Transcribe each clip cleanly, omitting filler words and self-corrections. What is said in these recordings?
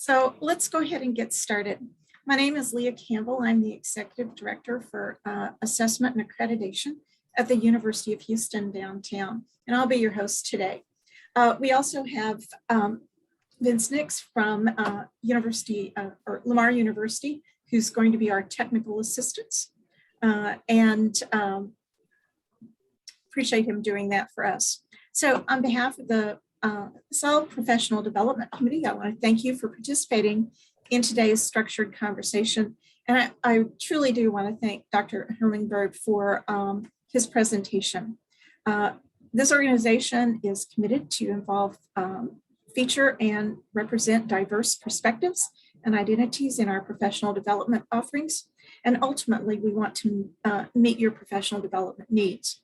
So let's go ahead and get started. My name is Leah Campbell. I'm the Executive Director for Assessment and Accreditation at the University of Houston downtown, and I'll be your host today. We also have Vince Nix from Lamar University, who's going to be our technical assistant, and appreciate him doing that for us. So on behalf of the SEL Professional Development Committee, I want to thank you for participating in today's structured conversation. And I truly do want to thank Dr. Hummingbird for his presentation. This organization is committed to involve, feature and represent diverse perspectives and identities in our professional development offerings. And ultimately, we want to meet your professional development needs.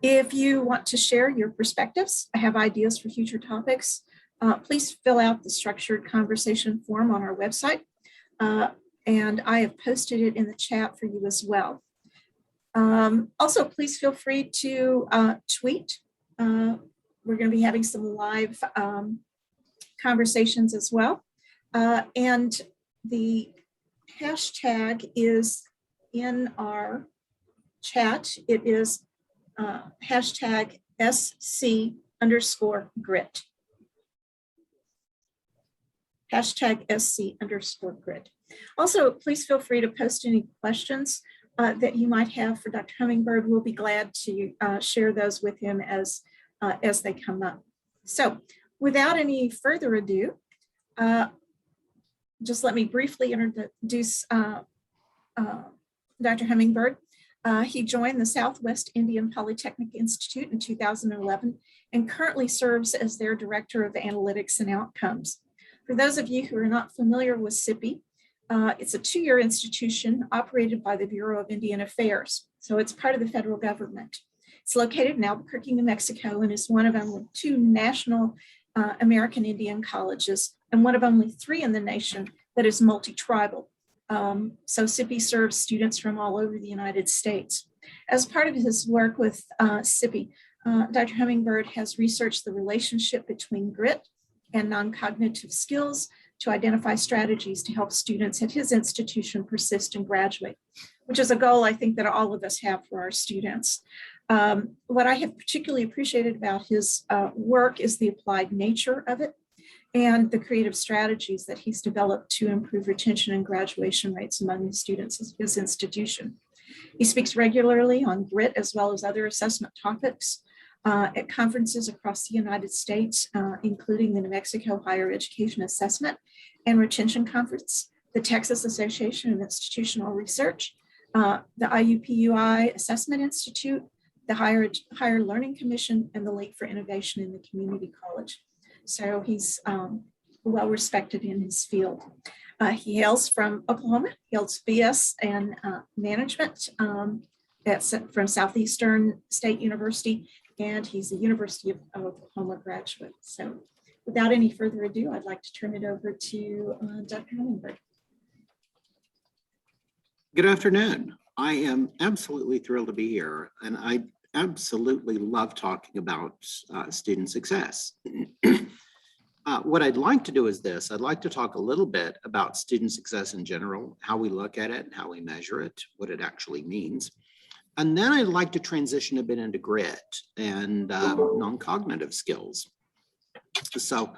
If you want to share your perspectives, I have ideas for future topics, please fill out the structured conversation form on our website. And I have posted it in the chat for you as well. Also, please feel free to tweet. We're going to be having some live conversations as well. And the hashtag is in our chat. It is hashtag SC_grit. Hashtag SC_grit. Also, please feel free to post any questions that you might have for Dr. Hummingbird. We'll be glad to share those with him as they come up. So without any further ado, just let me briefly introduce Dr. Hummingbird. He joined the Southwest Indian Polytechnic Institute in 2011 and currently serves as their Director of Analytics and Outcomes. For those of you who are not familiar with SIPI, it's a 2-year institution operated by the Bureau of Indian Affairs, so it's part of the federal government. It's located in Albuquerque, New Mexico, and is one of only 2 national American Indian colleges and one of only 3 in the nation that is multi-tribal. So SIPI serves students from all over the United States. As part of his work with SIPI, Dr. Hummingbird has researched the relationship between grit and non-cognitive skills to identify strategies to help students at his institution persist and graduate, which is a goal I think that all of us have for our students. What I have particularly appreciated about his work is the applied nature of it and the creative strategies that he's developed to improve retention and graduation rates among the students of his institution. He speaks regularly on grit as well as other assessment topics at conferences across the United States, including the New Mexico Higher Education Assessment and Retention Conference, the Texas Association of Institutional Research, the IUPUI Assessment Institute, the Higher Learning Commission, and the Link for Innovation in the Community College. So he's well respected in his field. He hails from Oklahoma. He holds BS in management from Southeastern State University, and he's a University of Oklahoma graduate. So without any further ado, I'd like to turn it over to Dr. Hummingbird. Good afternoon. I am absolutely thrilled to be here, and I absolutely love talking about student success. What I'd like to do is this. I'd like to talk a little bit about student success in general, how we look at it, how we measure it, what it actually means. And then I'd like to transition a bit into grit and non-cognitive skills. So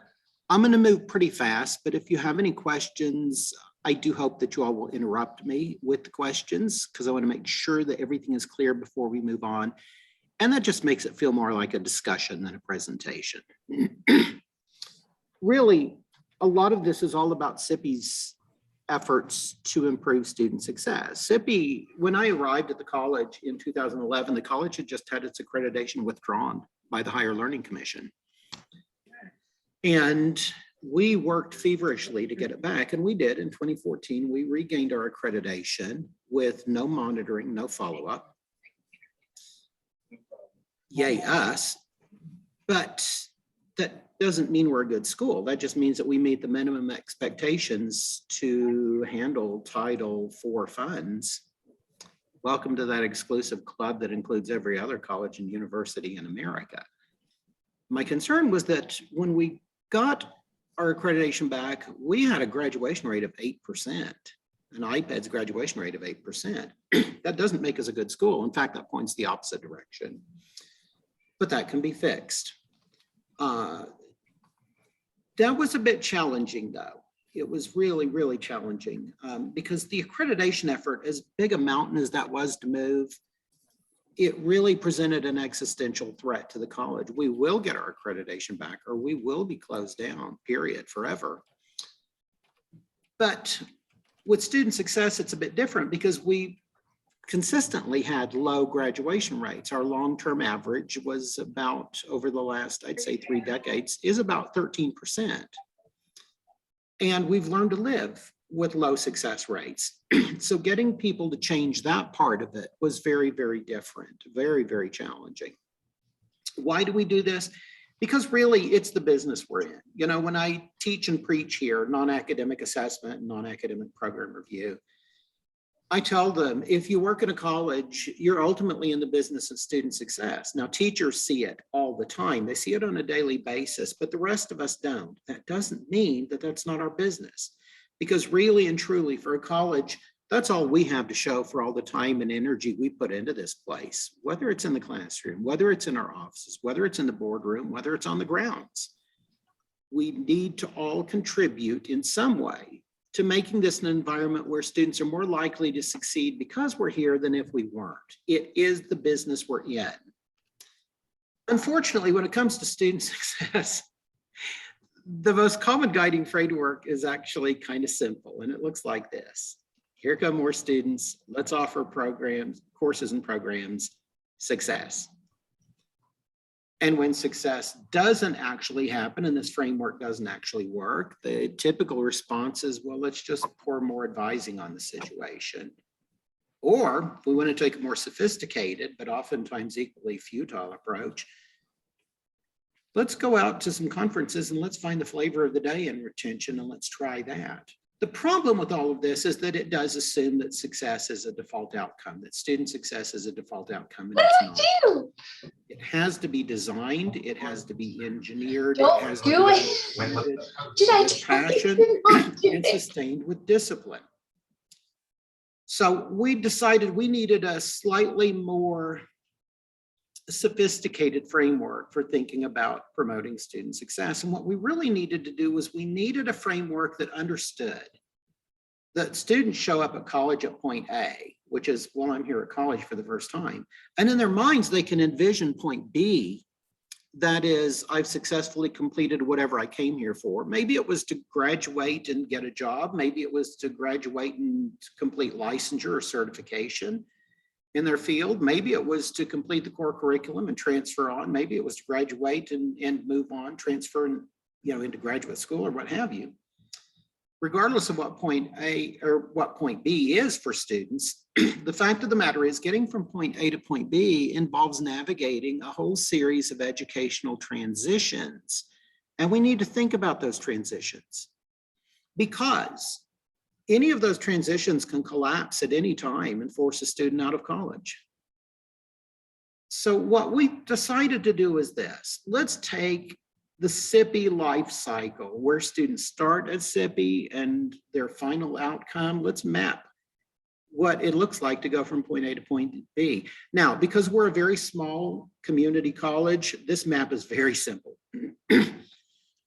I'm going to move pretty fast, but if you have any questions, I do hope that you all will interrupt me with the questions because I want to make sure that everything is clear before we move on. And that just makes it feel more like a discussion than a presentation. Really, a lot of this is all about SIPI's efforts to improve student success. SIPI, when I arrived at the college in 2011, the college had just had its accreditation withdrawn by the Higher Learning Commission. And we worked feverishly to get it back, and we did. In 2014, we regained our accreditation with no monitoring, no follow-up. Yay us. But that doesn't mean we're a good school. That just means that we meet the minimum expectations to handle Title IV funds. Welcome to that exclusive club that includes every other college and university in America. My concern was that when we got our accreditation back, we had a graduation rate of 8%, an iPad's graduation rate of 8%. That doesn't make us a good school. In fact, that points the opposite direction, but that can be fixed. That was a bit challenging though. It was really, really challenging because the accreditation effort, as big a mountain as that was to move, it really presented an existential threat to the college. We will get our accreditation back or we will be closed down, period, forever. But with student success, it's a bit different because we consistently had low graduation rates. Our long-term average was about, over the last, I'd say 3 decades, is about 13%. And we've learned to live with low success rates. So getting people to change that part of it was very, very different, very, very challenging. Why do we do this? Because really it's the business we're in. You know, when I teach and preach here, non-academic assessment, non-academic program review, I tell them, if you work at a college, you're ultimately in the business of student success. Now, teachers see it all the time. They see it on a daily basis, but the rest of us don't. That doesn't mean that that's not our business. Because really and truly for a college, that's all we have to show for all the time and energy we put into this place, whether it's in the classroom, whether it's in our offices, whether it's in the boardroom, whether it's on the grounds. We need to all contribute in some way to making this an environment where students are more likely to succeed because we're here than if we weren't. It is the business we're in. Unfortunately, when it comes to student success, the most common guiding framework is actually kind of simple, and it looks like this. Here come more students. Let's offer programs, courses and programs, success. And when success doesn't actually happen and this framework doesn't actually work, the typical response is, well, let's just pour more advising on the situation. Or if we want to take a more sophisticated, but oftentimes equally futile approach, let's go out to some conferences and let's find the flavor of the day in retention and let's try that. The problem with all of this is that it does assume that success is a default outcome, that student success is a default outcome. And it's not. It has to be designed, it has to be engineered, it has to be with passion and sustained with discipline. So we decided we needed a slightly more sophisticated framework for thinking about promoting student success. And what we really needed to do was we needed a framework that understood that students show up at college at point A, which is, well, I'm here at college for the first time. And in their minds, they can envision point B. That is, I've successfully completed whatever I came here for. Maybe it was to graduate and get a job. Maybe it was to graduate and complete licensure or certification in their field. Maybe it was to complete the core curriculum and transfer on. Maybe it was to graduate and move on, transfer into graduate school or what have you. Regardless of what point A or what point B is for students, the fact of the matter is getting from point A to point B involves navigating a whole series of educational transitions. And we need to think about those transitions because any of those transitions can collapse at any time and force a student out of college. So what we decided to do is this. Let's take the SIPI life cycle where students start at SIPI and their final outcome. Let's map what it looks like to go from point A to point B. Now, because we're a very small community college, this map is very simple.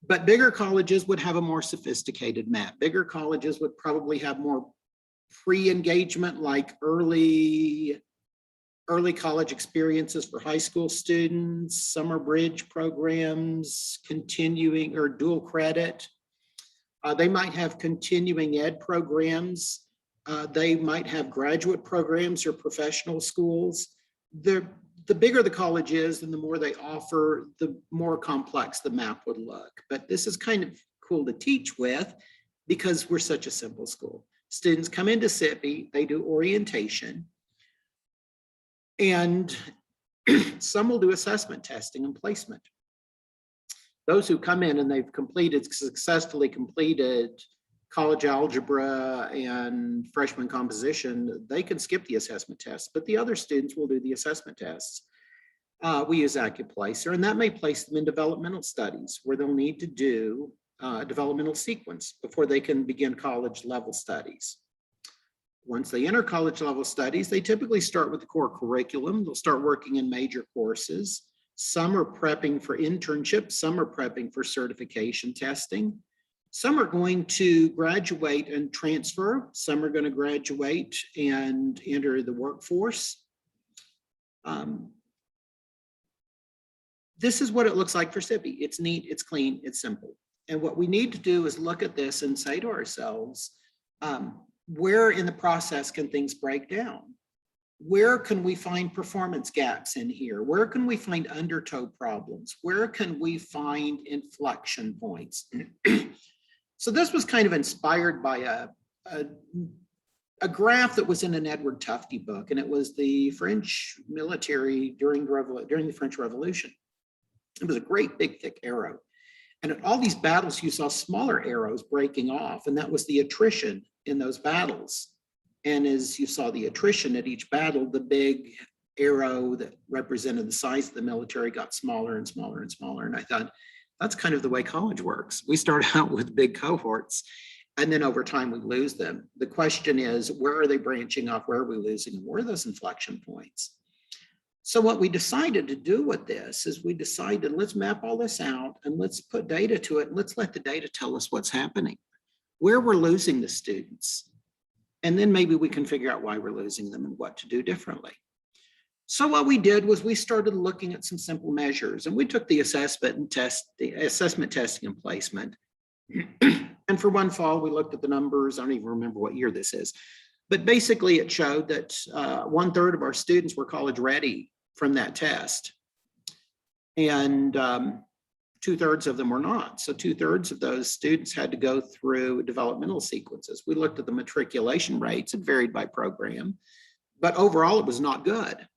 But bigger colleges would have a more sophisticated map. Bigger colleges would probably have more pre-engagement, like early college experiences for high school students, summer bridge programs, continuing or dual credit. They might have continuing ed programs. They might have graduate programs or professional schools. The bigger the college is and the more they offer, the more complex the map would look. But this is kind of cool to teach with because we're such a simple school. Students come into SIPI, they do orientation, and some will do assessment testing and placement. Those who come in and they've successfully completed college algebra and freshman composition, they can skip the assessment tests, but the other students will do the assessment tests. We use AccuPlacer, and that may place them in developmental studies where they'll need to do developmental sequence before they can begin college level studies. Once they enter college level studies, they typically start with the core curriculum. They'll start working in major courses. Some are prepping for internships. Some are prepping for certification testing. Some are going to graduate and transfer. Some are going to graduate and enter the workforce. This is what it looks like for SIPI. It's neat, it's clean, it's simple. And what we need to do is look at this and say to ourselves, where in the process can things break down? Where can we find performance gaps in here? Where can we find undertow problems? Where can we find inflection points? So this was kind of inspired by a graph that was in an Edward Tufte book, and it was the French military during the French Revolution. It was a great big thick arrow. And at all these battles, you saw smaller arrows breaking off, and that was the attrition in those battles. And as you saw the attrition at each battle, the big arrow that represented the size of the military got smaller and smaller and smaller. And I thought, that's kind of the way college works. We start out with big cohorts, and then over time we lose them. The question is, where are they branching off? Where are we losing them? Where are those inflection points? So what we decided to do with this is we decided, let's map all this out and let's put data to it. And let's let the data tell us what's happening, where we're losing the students. And then maybe we can figure out why we're losing them and what to do differently. So what we did was we started looking at some simple measures, and we took the assessment testing and placement. And for one fall, we looked at the numbers. I don't even remember what year this is, but basically it showed that 1/3 of our students were college ready from that test, and 2/3 of them were not. So 2/3 of those students had to go through developmental sequences. We looked at the matriculation rates. It varied by program, but overall it was not good.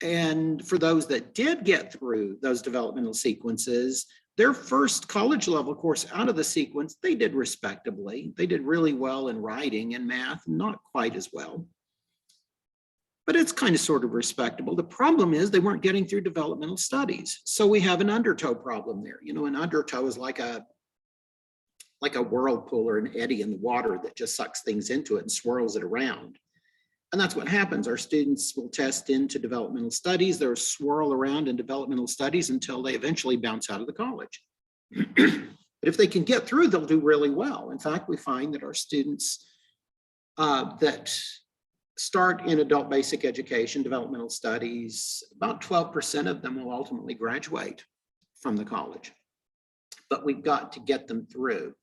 And for those that did get through those developmental sequences, their first college level course out of the sequence, they did respectably. They did really well in writing and math, not quite as well, but it's kind of sort of respectable. The problem is they weren't getting through developmental studies. So we have an undertow problem there. You know, an undertow is like a whirlpool or an eddy in the water that just sucks things into it and swirls it around. And that's what happens. Our students will test into developmental studies. They'll swirl around in developmental studies until they eventually bounce out of the college. But if they can get through, they'll do really well. In fact, we find that our students that start in adult basic education, developmental studies, about 12% of them will ultimately graduate from the college. But we've got to get them through.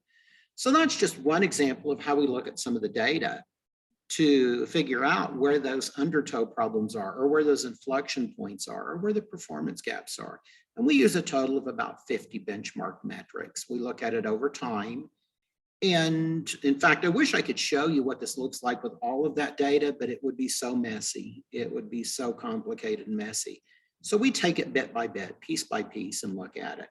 So that's just one example of how we look at some of the data to figure out where those undertow problems are, or where those inflection points are, or where the performance gaps are. And we use a total of about 50 benchmark metrics. We look at it over time. And in fact, I wish I could show you what this looks like with all of that data, but it would be so messy. It would be so complicated and messy. So we take it bit by bit, piece by piece, and look at it.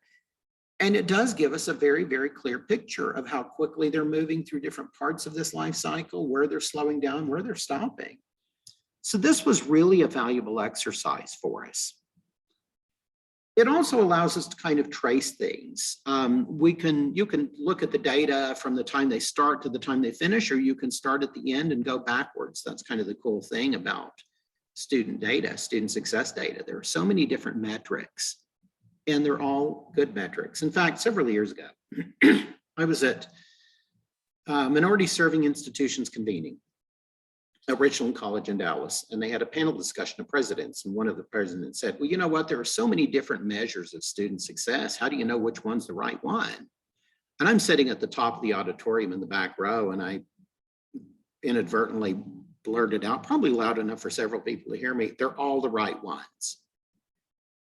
And it does give us a very, very clear picture of how quickly they're moving through different parts of this life cycle, where they're slowing down, where they're stopping. So this was really a valuable exercise for us. It also allows us to kind of trace things. You can look at the data from the time they start to the time they finish, or you can start at the end and go backwards. That's kind of the cool thing about student data, student success data. There are so many different metrics, and they're all good metrics. In fact, several years ago, I was at Minority Serving Institutions convening at Richland College in Dallas, and they had a panel discussion of presidents, and one of the presidents said, well, you know what, there are so many different measures of student success. How do you know which one's the right one? And I'm sitting at the top of the auditorium in the back row, and I inadvertently blurted out, probably loud enough for several people to hear me, they're all the right ones.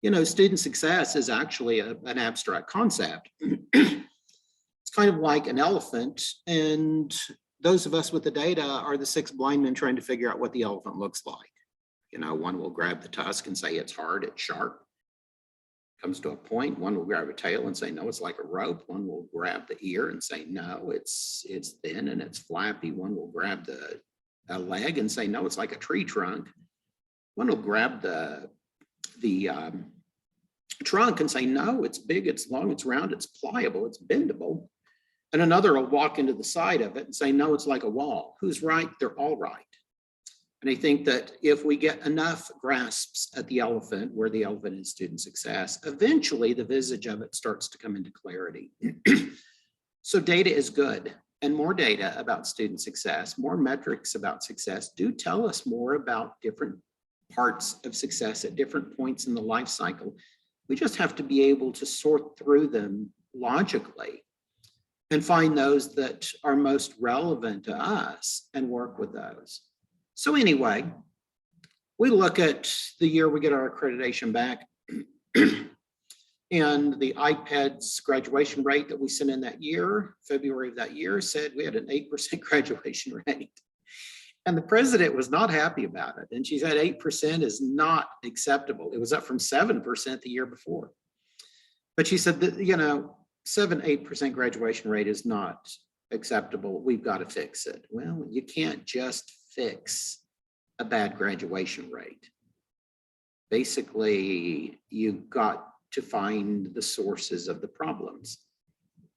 You know, student success is actually an abstract concept. It's kind of like an elephant, and those of us with the data are the six blind men trying to figure out what the elephant looks like. You know, one will grab the tusk and say it's hard, it's sharp. Comes to a point, one will grab a tail and say, no, it's like a rope. One will grab the ear and say, no, it's thin and it's flappy. One will grab a leg and say, no, it's like a tree trunk. One will grab the trunk and say, no, it's big, it's long, it's round, it's pliable, it's bendable. And another will walk into the side of it and say, no, it's like a wall. Who's right? They're all right. And I think that if we get enough grasps at the elephant, where the elephant is student success, eventually the visage of it starts to come into clarity. So data is good, and more data about student success, more metrics about success do tell us more about different parts of success at different points in the life cycle. We just have to be able to sort through them logically and find those that are most relevant to us and work with those. So anyway, we look at the year we get our accreditation back and the iPad's graduation rate that we sent in that year, February of that year, said we had an 8% graduation rate. And the president was not happy about it. And she said 8% is not acceptable. It was up from 7% the year before. But she said that, 7-8% graduation rate is not acceptable. We've got to fix it. Well, you can't just fix a bad graduation rate. Basically, you've got to find the sources of the problems.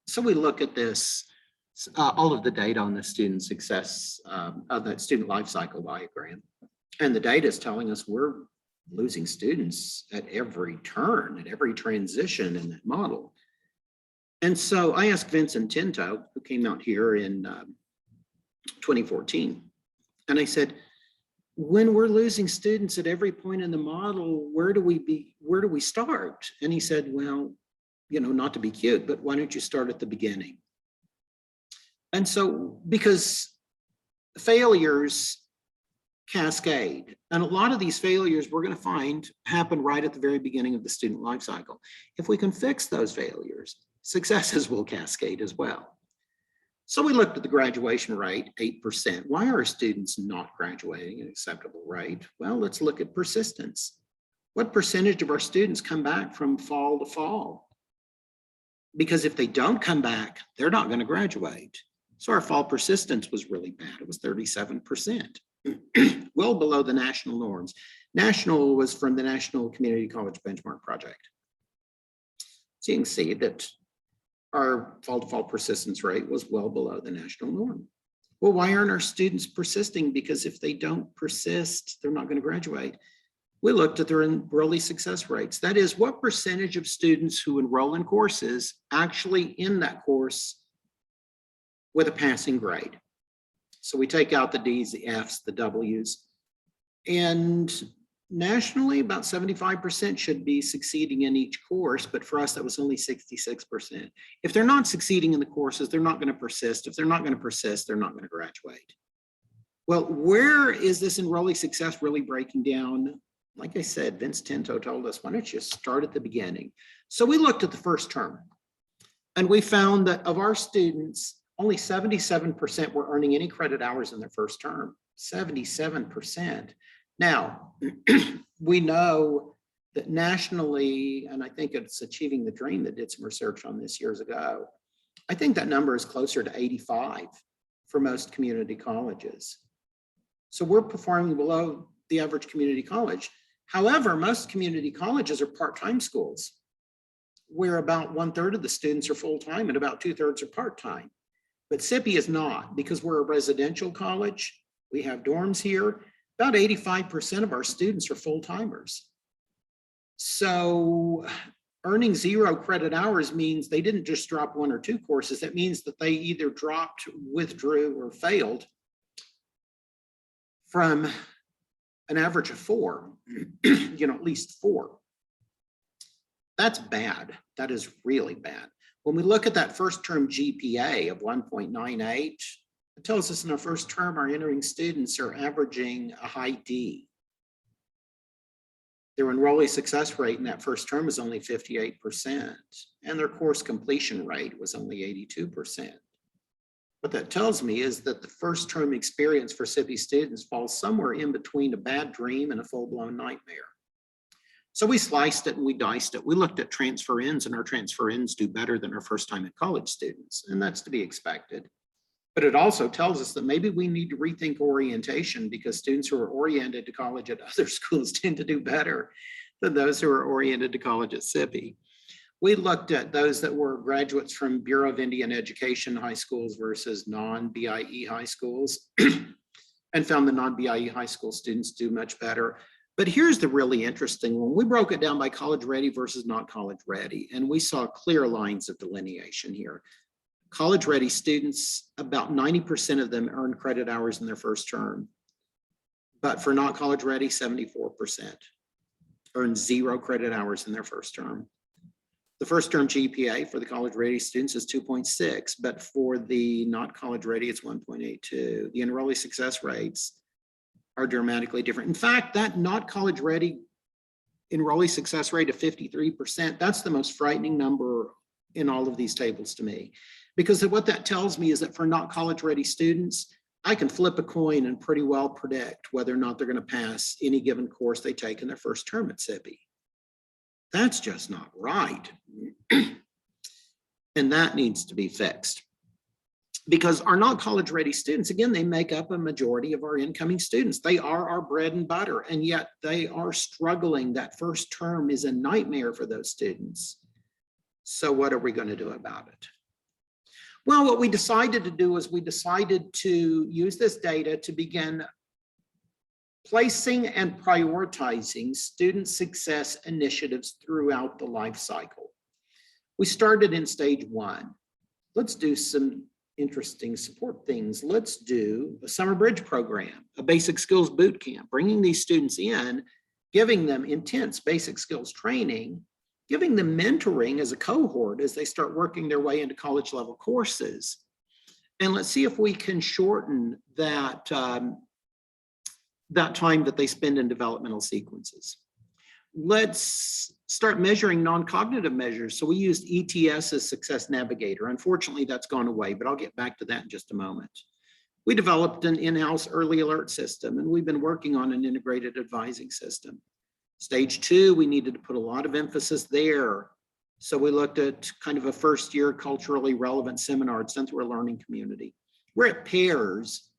So we look at this, all of the data on the student success, that student life cycle diagram. And the data is telling us we're losing students at every turn, at every transition in that model. And so I asked Vincent Tinto, who came out here in 2014, and I said, when we're losing students at every point in the model, where do we start? And he said, well, not to be cute, but why don't you start at the beginning? And so, because failures cascade, and a lot of these failures we're going to find happen right at the very beginning of the student life cycle. If we can fix those failures, successes will cascade as well. So we looked at the graduation rate, 8%. Why are students not graduating at an acceptable rate? Well, let's look at persistence. What percentage of our students come back from fall to fall? Because if they don't come back, they're not going to graduate. So our fall persistence was really bad. It was 37%, well below the national norms. National was from the National Community College Benchmark Project. So you can see that our fall to fall persistence rate was well below the national norm. Well, why aren't our students persisting? Because if they don't persist, they're not going to graduate. We looked at their early success rates. That is, what percentage of students who enroll in courses actually end that course with a passing grade. So we take out the D's, the F's, the W's, and nationally, about 75% should be succeeding in each course, but for us, that was only 66%. If they're not succeeding in the courses, they're not going to persist. If they're not going to persist, they're not going to graduate. Well, where is this enrollee success really breaking down? Like I said, Vince Tinto told us, why don't you start at the beginning? So we looked at the first term, and we found that of our students, only 77% were earning any credit hours in their first term, 77%. Now, we know that nationally, and I think it's Achieving the Dream that did some research on this years ago, I think that number is closer to 85 for most community colleges. So we're performing below the average community college. However, most community colleges are part-time schools, where about 1/3 of the students are full-time and about 2/3 are part-time. But SIPI is not, because we're a residential college. We have dorms here. About 85% of our students are full-timers. So earning 0 credit hours means they didn't just drop 1 or 2 courses. That means that they either dropped, withdrew, or failed from an average of 4, at least 4. That's bad. That is really bad. When we look at that first term GPA of 1.98, it tells us in our first term, our entering students are averaging a high D. Their enrollee success rate in that first term is only 58%, and their course completion rate was only 82%. What that tells me is that the first term experience for SIPI students falls somewhere in between a bad dream and a full-blown nightmare. So we sliced it and we diced it. We looked at transfer ins, and our transfer ins do better than our first time at college students, and that's to be expected. But it also tells us that maybe we need to rethink orientation, because students who are oriented to college at other schools tend to do better than those who are oriented to college at SIPI. We looked at those that were graduates from Bureau of Indian Education high schools versus non-BIE high schools and found the non-BIE high school students do much better. But here's the really interesting one. We broke it down by college ready versus not college ready, and we saw clear lines of delineation here. College ready students, about 90% of them earn credit hours in their first term. But for not college ready, 74% earn 0 credit hours in their first term. The first term GPA for the college ready students is 2.6, but for the not college ready, it's 1.82. The enrollee success rates are dramatically different. In fact, that not college ready enrollee success rate of 53%, that's the most frightening number in all of these tables to me. Because what that tells me is that for not college ready students, I can flip a coin and pretty well predict whether or not they're going to pass any given course they take in their first term at SIPI. That's just not right. And that needs to be fixed. Because our not college ready students, again, they make up a majority of our incoming students. They are our bread and butter, and yet they are struggling. That first term is a nightmare for those students. So what are we going to do about it? Well, what we decided to do is we decided to use this data to begin placing and prioritizing student success initiatives throughout the life cycle. We started in stage 1. Let's do some interesting support things. Let's do a summer bridge program, a basic skills boot camp, bringing these students in, giving them intense basic skills training, giving them mentoring as a cohort as they start working their way into college level courses. And let's see if we can shorten that, that time that they spend in developmental sequences. Let's start measuring non-cognitive measures. So we used ETS as Success Navigator. Unfortunately, that's gone away, but I'll get back to that in just a moment. We developed an in-house early alert system, and we've been working on an integrated advising system. Stage 2, we needed to put a lot of emphasis there. So we looked at kind of a first year culturally relevant seminar done through a learning community. We're at pairs,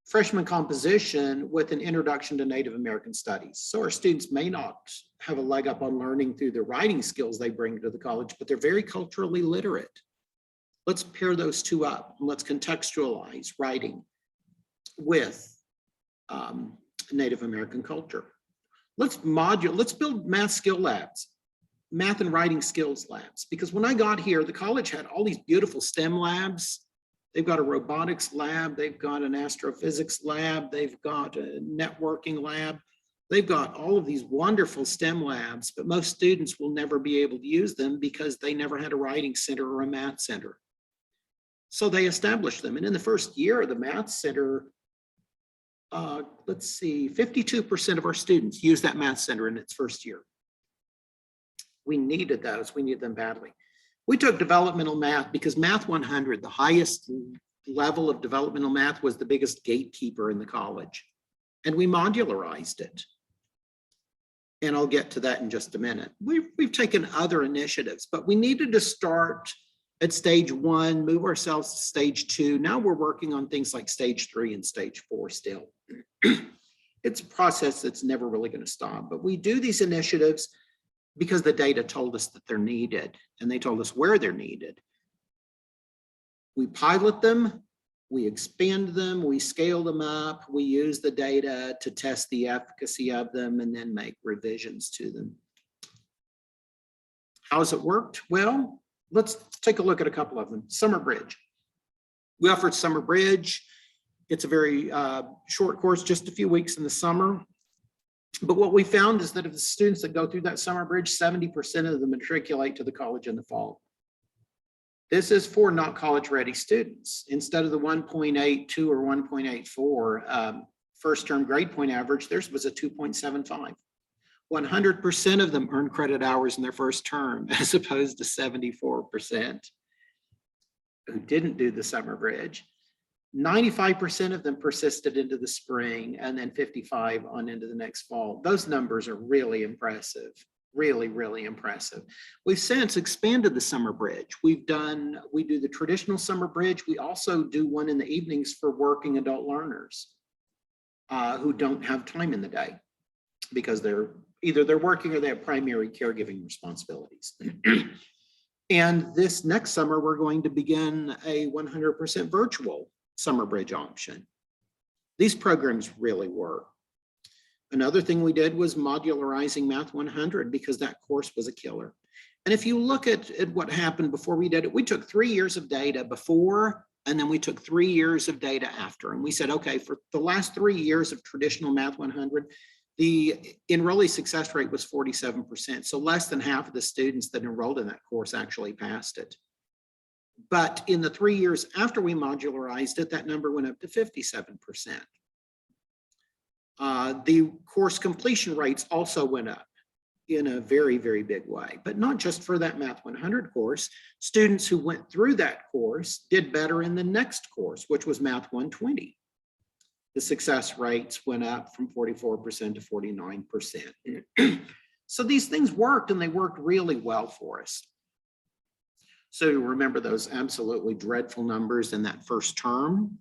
freshman composition with an introduction to Native American studies. So our students may not have a leg up on learning through the writing skills they bring to the college, but they're very culturally literate. Let's pair those two up and let's contextualize writing with Native American culture. Let's build math skill labs, math and writing skills labs, because when I got here, the college had all these beautiful STEM labs. They've got a robotics lab, they've got an astrophysics lab, they've got a networking lab. They've got all of these wonderful STEM labs, but most students will never be able to use them because they never had a writing center or a math center. So they established them. And in the first year of the math center, let's see, 52% of our students use that math center in its first year. We needed those, we needed them badly. We took developmental math because Math 100, the highest level of developmental math, was the biggest gatekeeper in the college. And we modularized it. And I'll get to that in just a minute. We've taken other initiatives, but we needed to start at stage 1, move ourselves to stage 2. Now we're working on things like stage 3 and stage 4 still. It's a process that's never really going to stop, but we do these initiatives because the data told us that they're needed and they told us where they're needed. We pilot them, we expand them, we scale them up, we use the data to test the efficacy of them and then make revisions to them. How's it worked? Well, let's take a look at a couple of them. Summer Bridge. We offered Summer Bridge. It's a very short course, just a few weeks in the summer. But what we found is that of the students that go through that Summer Bridge, 70% of them matriculate to the college in the fall. This is for not college ready students. Instead of the 1.82 or 1.84 first term grade point average, theirs was a 2.75. 100% of them earned credit hours in their first term, as opposed to 74% who didn't do the Summer Bridge. 95% of them persisted into the spring, and then 55 on into the next fall. Those numbers are really impressive, really, really impressive. We've since expanded the Summer Bridge. We do the traditional Summer Bridge. We also do one in the evenings for working adult learners who don't have time in the day. because they're working or they have primary caregiving responsibilities. And this next summer, we're going to begin a 100% virtual summer bridge option. These programs really work. Another thing we did was modularizing Math 100 because that course was a killer. And if you look at what happened before we did it, we took 3 years of data before, and then we took 3 years of data after. And we said, okay, for the last 3 years of traditional Math 100, the enrollee success rate was 47%. So less than half of the students that enrolled in that course actually passed it. But in the 3 years after we modularized it, that number went up to 57%. The course completion rates also went up in a very, very big way, but not just for that Math 100 course. Students who went through that course did better in the next course, which was Math 120. The success rates went up from 44% to 49%. So these things worked, and they worked really well for us. So remember those absolutely dreadful numbers in that first term?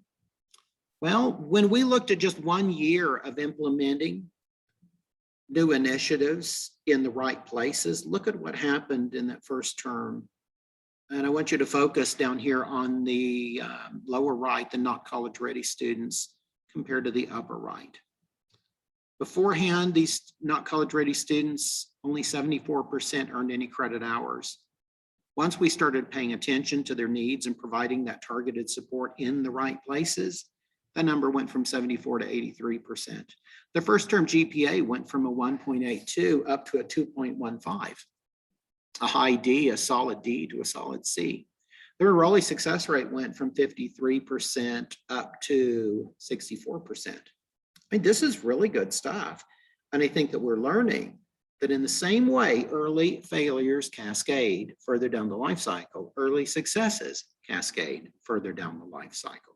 Well, when we looked at just 1 year of implementing new initiatives in the right places, look at what happened in that first term. And I want you to focus down here on the lower right, the not college ready students compared to the upper right. Beforehand, these not college ready students, only 74% earned any credit hours. Once we started paying attention to their needs and providing that targeted support in the right places, that number went from 74 to 83%. The first term GPA went from a 1.82 up to a 2.15, a high D, a solid D to a solid C. The enrollee success rate went from 53% up to 64%. I mean, this is really good stuff. And I think that we're learning that in the same way early failures cascade further down the life cycle, early successes cascade further down the life cycle.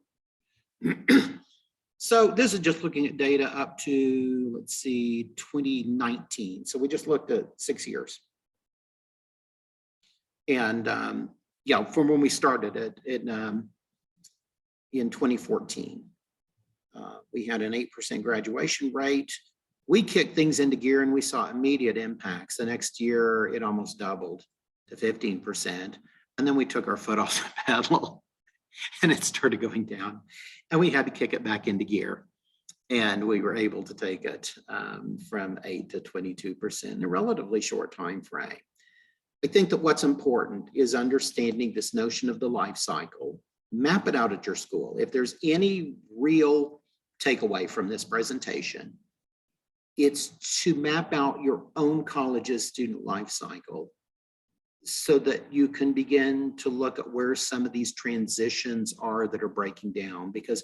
So this is just looking at data up to, let's see, 2019. So we just looked at 6 years. And yeah, from when we started it in 2014. We had an 8% graduation rate. We kicked things into gear and we saw immediate impacts. The next year, it almost doubled to 15%. And then we took our foot off the pedal and it started going down. And we had to kick it back into gear. And we were able to take it from 8 to 22% in a relatively short time frame. I think that what's important is understanding this notion of the life cycle. Map it out at your school. If there's any real takeaway from this presentation, it's to map out your own college's student life cycle so that you can begin to look at where some of these transitions are that are breaking down. Because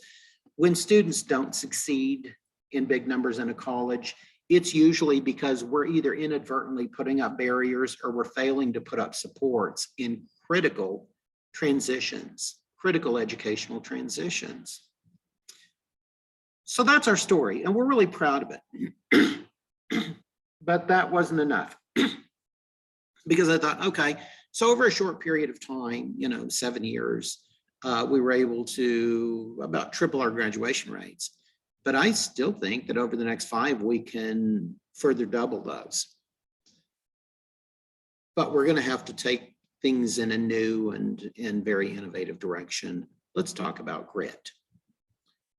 when students don't succeed in big numbers in a college, it's usually because we're either inadvertently putting up barriers or we're failing to put up supports in critical transitions, critical educational transitions. So that's our story, and we're really proud of it. But that wasn't enough. Because I thought, okay, so over a short period of time, 7 years, we were able to about triple our graduation rates. But I still think that over the next 5, we can further double those. But we're going to have to take things in a new and very innovative direction. Let's talk about grit.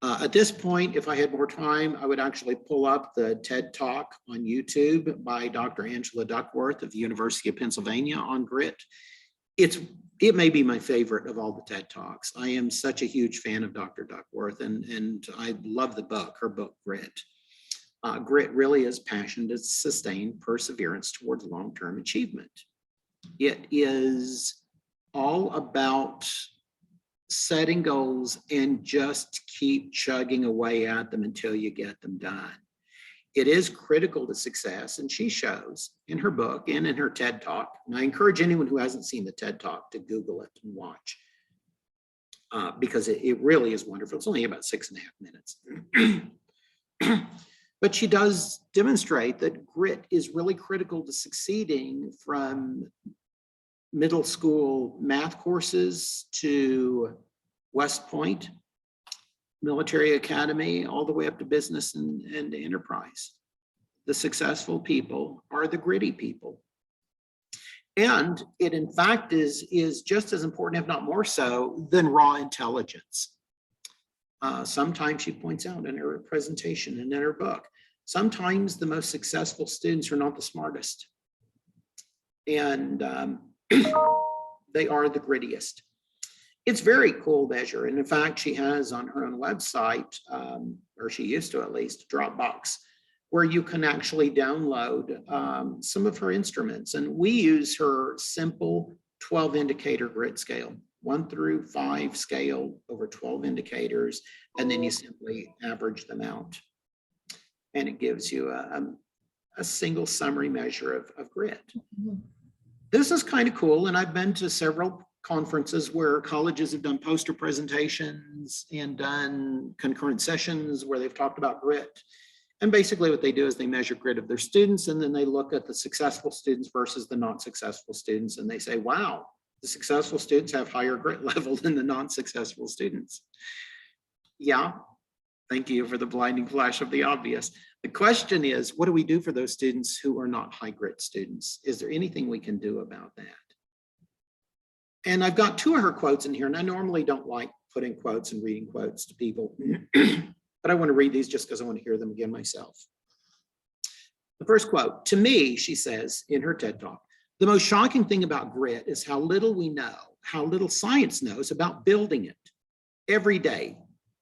At this point, if I had more time, I would actually pull up the TED Talk on YouTube by Dr. Angela Duckworth of the University of Pennsylvania on grit. It may be my favorite of all the TED Talks. I am such a huge fan of Dr. Duckworth, and I love the book, her book, Grit. Grit really is passion to sustain perseverance towards long-term achievement. It is all about setting goals and just keep chugging away at them until you get them done. It is critical to success, and she shows in her book and in her TED Talk, and I encourage anyone who hasn't seen the TED Talk to Google it and watch, because it really is wonderful. It's only about 6.5 minutes. But she does demonstrate that grit is really critical to succeeding from middle school math courses to West Point, military academy, all the way up to business and enterprise. The successful people are the gritty people. And it in fact is just as important, if not more so, than raw intelligence. Sometimes she points out in her presentation and in her book, sometimes the most successful students are not the smartest. And they are the grittiest. It's very cool measure. And in fact, she has on her own website, or she used to at least, Dropbox, where you can actually download some of her instruments. And we use her simple 12 indicator grit scale, 1 through 5 scale over 12 indicators, and then you simply average them out. And it gives you a single summary measure of grit. This is kind of cool. And I've been to several conferences where colleges have done poster presentations and done concurrent sessions where they've talked about grit. And basically what they do is they measure grit of their students, and then they look at the successful students versus the not successful students. And they say, wow, the successful students have higher grit level than the non-successful students. Yeah, thank you for the blinding flash of the obvious. The question is, what do we do for those students who are not high grit students? Is there anything we can do about that? And I've got 2 of her quotes in here, and I normally don't like putting quotes and reading quotes to people, but I want to read these just because I want to hear them again myself. The first quote, to me, she says in her TED Talk, the most shocking thing about grit is how little we know, how little science knows about building it. Every day,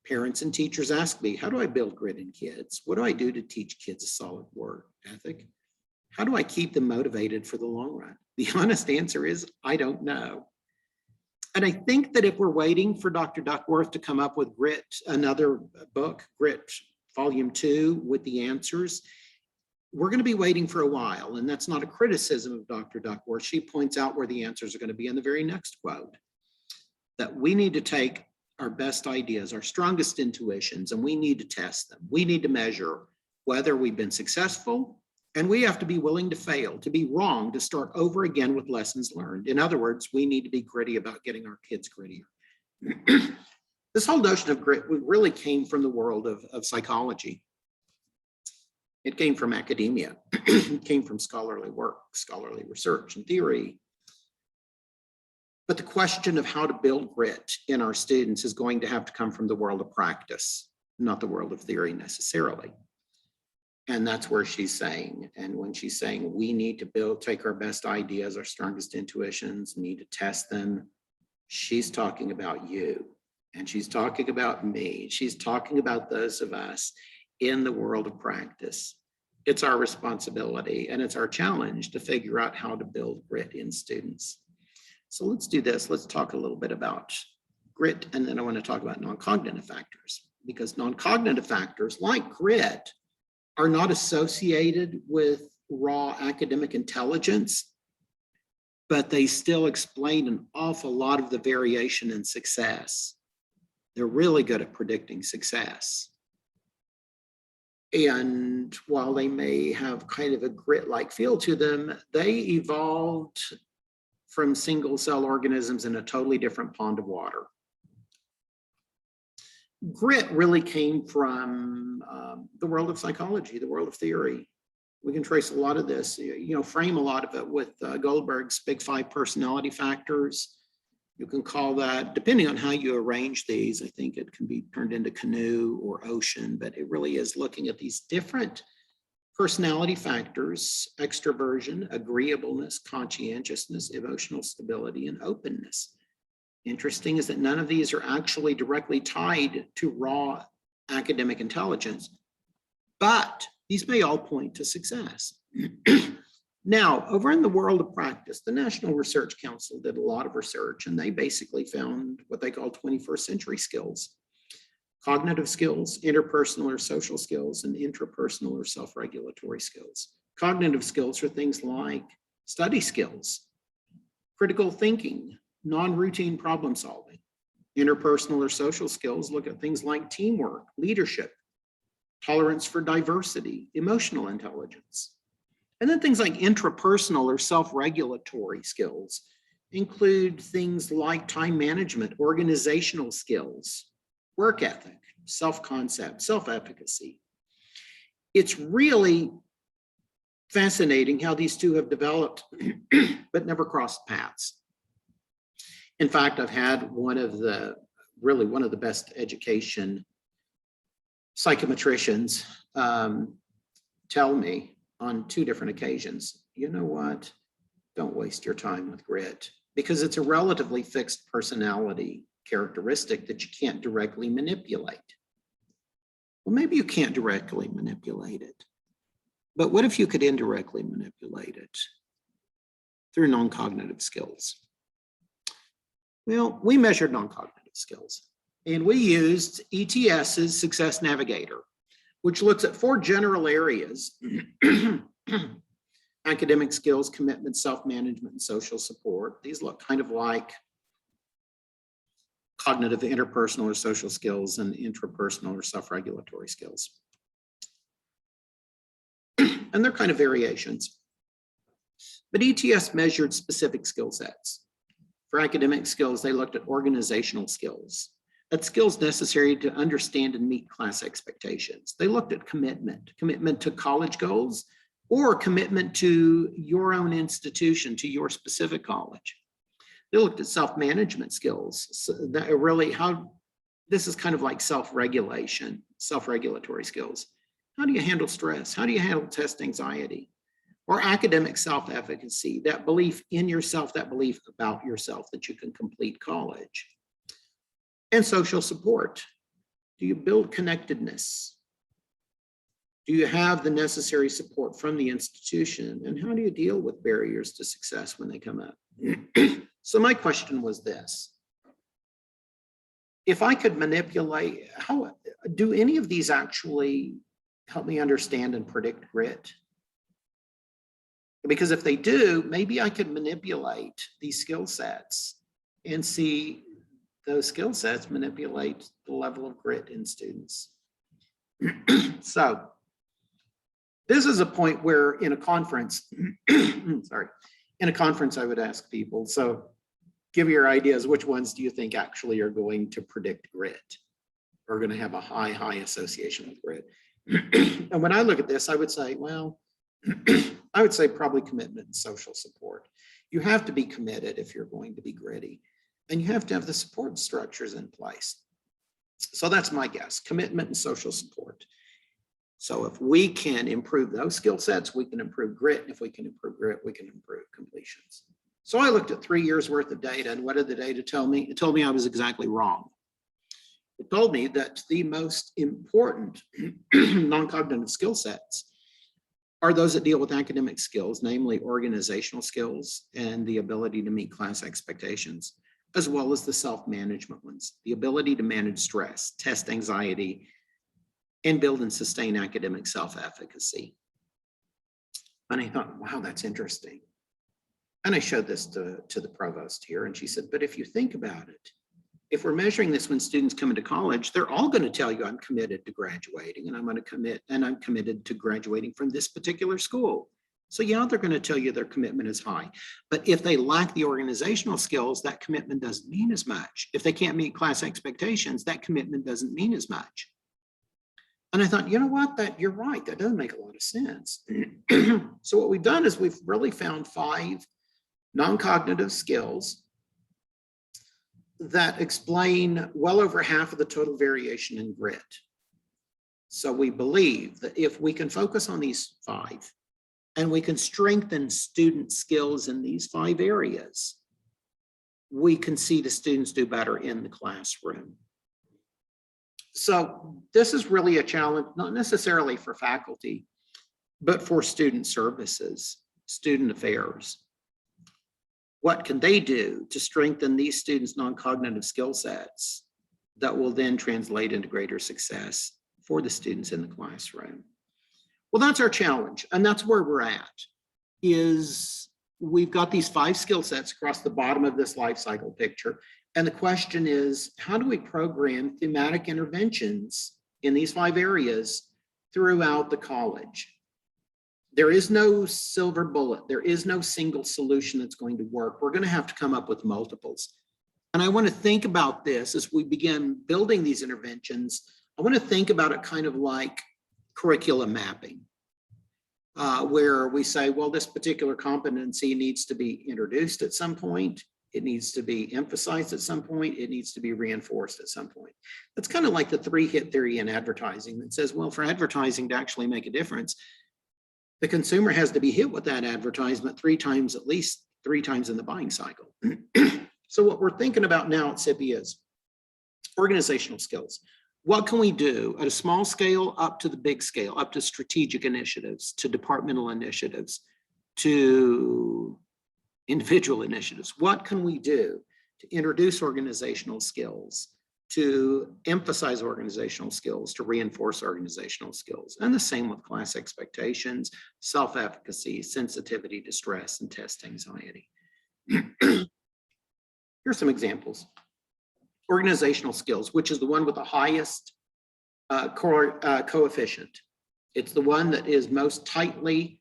parents and teachers ask me, how do I build grit in kids? What do I do to teach kids a solid work ethic? How do I keep them motivated for the long run? The honest answer is, I don't know. And I think that if we're waiting for Dr. Duckworth to come up with Grit, another book, Grit Volume 2 with the answers, we're going to be waiting for a while. And that's not a criticism of Dr. Duckworth. She points out where the answers are going to be in the very next quote, that we need to take our best ideas, our strongest intuitions, and we need to test them. We need to measure whether we've been successful, and we have to be willing to fail, to be wrong, to start over again with lessons learned. In other words, we need to be gritty about getting our kids grittier. This whole notion of grit really came from the world of psychology. It came from academia. It came from scholarly work, scholarly research and theory. But the question of how to build grit in our students is going to have to come from the world of practice, not the world of theory necessarily. And that's where she's saying, and when she's saying we need to take our best ideas, our strongest intuitions, need to test them, she's talking about you, and she's talking about me. She's talking about those of us in the world of practice. It's our responsibility and it's our challenge to figure out how to build grit in students. So let's do this. Let's talk a little bit about grit, and then I want to talk about non-cognitive factors, because non-cognitive factors like grit are not associated with raw academic intelligence, but they still explain an awful lot of the variation in success. They're really good at predicting success. And while they may have kind of a grit-like feel to them, they evolved from single cell organisms in a totally different pond of water. Grit really came from the world of psychology, the world of theory. We can trace a lot of this, frame a lot of it with Goldberg's Big 5 personality factors. You can call that, depending on how you arrange these, I think it can be turned into canoe or ocean, but it really is looking at these different personality factors: extroversion, agreeableness, conscientiousness, emotional stability, and openness. Interesting is that none of these are actually directly tied to raw academic intelligence, but these may all point to success. Now, over in the world of practice, the National Research Council did a lot of research, and they basically found what they call 21st century skills: cognitive skills, interpersonal or social skills, and intrapersonal or self-regulatory skills. Cognitive skills are things like study skills, critical thinking, non-routine problem solving. Interpersonal or social skills look at things like teamwork, leadership, tolerance for diversity, emotional intelligence. And then things like intrapersonal or self-regulatory skills include things like time management, organizational skills, work ethic, self-concept, self-efficacy. It's really fascinating how these two have developed, but never crossed paths. In fact, I've had one of the best education psychometricians tell me on 2 different occasions, you know what, don't waste your time with grit, because it's a relatively fixed personality characteristic that you can't directly manipulate. Well, maybe you can't directly manipulate it, but what if you could indirectly manipulate it through non-cognitive skills? Well, we measured non-cognitive skills, and we used ETS's Success Navigator, which looks at 4 general areas: academic skills, commitment, self-management, and social support. These look kind of like cognitive interpersonal or social skills and intrapersonal or self-regulatory skills. And they're kind of variations. But ETS measured specific skill sets. For academic skills, they looked at organizational skills. That's skills necessary to understand and meet class expectations. They looked at commitment to college goals, or commitment to your own institution, to your specific college. They looked at self-management skills. So that really, this is kind of like self-regulation, self-regulatory skills. How do you handle stress? How do you handle test anxiety? Or academic self-efficacy, that belief in yourself, that belief about yourself that you can complete college. And social support. Do you build connectedness? Do you have the necessary support from the institution? And how do you deal with barriers to success when they come up? So my question was this: if I could manipulate, how do any of these actually help me understand and predict grit? Because if they do, maybe I could manipulate these skill sets and see those skill sets manipulate the level of grit in students. So this is a point where in a conference, in a conference I would ask people, so give your ideas, which ones do you think actually are going to predict grit, or are going to have a high association with grit? And when I look at this, I would say, well, I would say probably commitment and social support. You have to be committed if you're going to be gritty, and you have to have the support structures in place. So that's my guess: commitment and social support. So if we can improve those skill sets, we can improve grit. And if we can improve grit, we can improve completions. So I looked at 3 years worth of data, and what did the data tell me? It told me I was exactly wrong. It told me that the most important non-cognitive skill sets are those that deal with academic skills, namely organizational skills and the ability to meet class expectations, as well as the self-management ones, the ability to manage stress, test anxiety, and build and sustain academic self-efficacy. And I thought, wow, that's interesting. And I showed this to the provost here, and she said, but if you think about it, if we're measuring this when students come into college, they're all going to tell you I'm committed to graduating, and I'm going to commit, and I'm committed to graduating from this particular school. So yeah, they're going to tell you their commitment is high. But if they lack the organizational skills, that commitment doesn't mean as much. If they can't meet class expectations, that commitment doesn't mean as much. And I thought, you know what, that you're right, that doesn't make a lot of sense. So what we've done is we've really found 5 non-cognitive skills that explain well over half of the total variation in grit. So we believe that if we can focus on these 5 and we can strengthen student skills in these 5 areas, we can see the students do better in the classroom. So this is really a challenge, not necessarily for faculty, but for student services, student affairs. What can they do to strengthen these students' non-cognitive skill sets that will then translate into greater success for the students in the classroom? Well, that's our challenge, and that's where we're at, is we've got these 5 skill sets across the bottom of this life cycle picture. And the question is, how do we program thematic interventions in these 5 areas throughout the college? There is no silver bullet. There is no single solution that's going to work. We're going to have to come up with multiples. And I want to think about this as we begin building these interventions. I want to think about it kind of like curriculum mapping. where we say, well, this particular competency needs to be introduced at some point. It needs to be emphasized at some point. It needs to be reinforced at some point. That's kind of like the 3-hit theory in advertising that says, well, for advertising to actually make a difference, the consumer has to be hit with that advertisement 3 times, at least 3 times in the buying cycle. So what we're thinking about now at SIPI is organizational skills. What can we do at a small scale up to the big scale, up to strategic initiatives, to departmental initiatives, to individual initiatives? What can we do to introduce organizational skills, to emphasize organizational skills, to reinforce organizational skills? And the same with class expectations, self-efficacy, sensitivity to stress, and test anxiety. Here's some examples. Organizational skills, which is the one with the highest coefficient. It's the one that is most tightly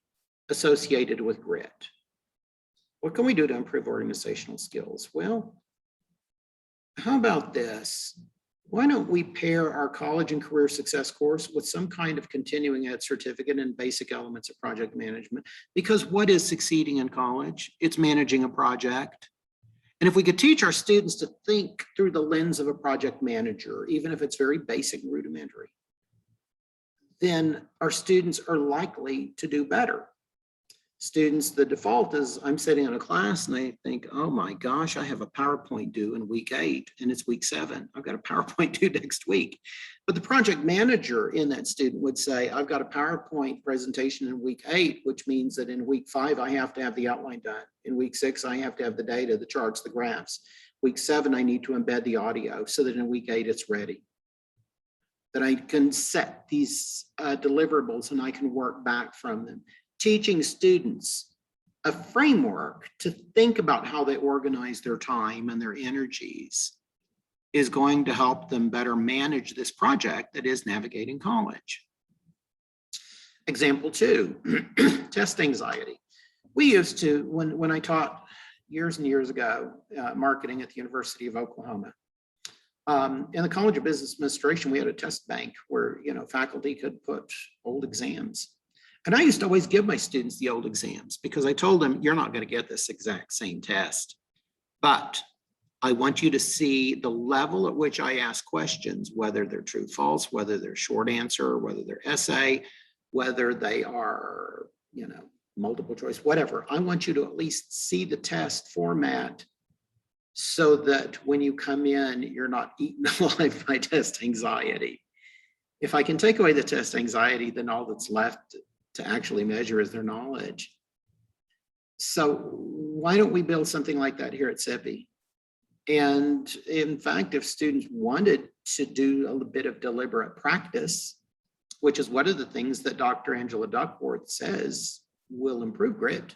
associated with grit. What can we do to improve organizational skills? Well, how about this? Why don't we pair our college and career success course with some kind of continuing ed certificate in basic elements of project management? Because what is succeeding in college? It's managing a project. And if we could teach our students to think through the lens of a project manager, even if it's very basic and rudimentary, then our students are likely to do better. Students, the default is I'm sitting in a class and they think, oh my gosh, I have a PowerPoint due in week 8 and it's week 7. I've got a PowerPoint due next week. But the project manager in that student would say, I've got a PowerPoint presentation in week 8, which means that in week 5, I have to have the outline done. In week 6, I have to have the data, the charts, the graphs. Week 7, I need to embed the audio so that in week 8, it's ready. That I can set these deliverables and I can work back from them. Teaching students a framework to think about how they organize their time and their energies is going to help them better manage this project that is navigating college. Example 2, test anxiety. We used to, when I taught years and years ago, marketing at the University of Oklahoma, in the College of Business Administration, we had a test bank where faculty could put old exams. And I used to always give my students the old exams because I told them, you're not going to get this exact same test, but I want you to see the level at which I ask questions, whether they're true, false, whether they're short answer, whether they're essay, whether they are, multiple choice, whatever. I want you to at least see the test format so that when you come in, you're not eaten alive by test anxiety. If I can take away the test anxiety, then all that's left to actually measure is their knowledge. So why don't we build something like that here at SIPI? And in fact, if students wanted to do a little bit of deliberate practice, which is one of the things that Dr. Angela Duckworth says will improve grit,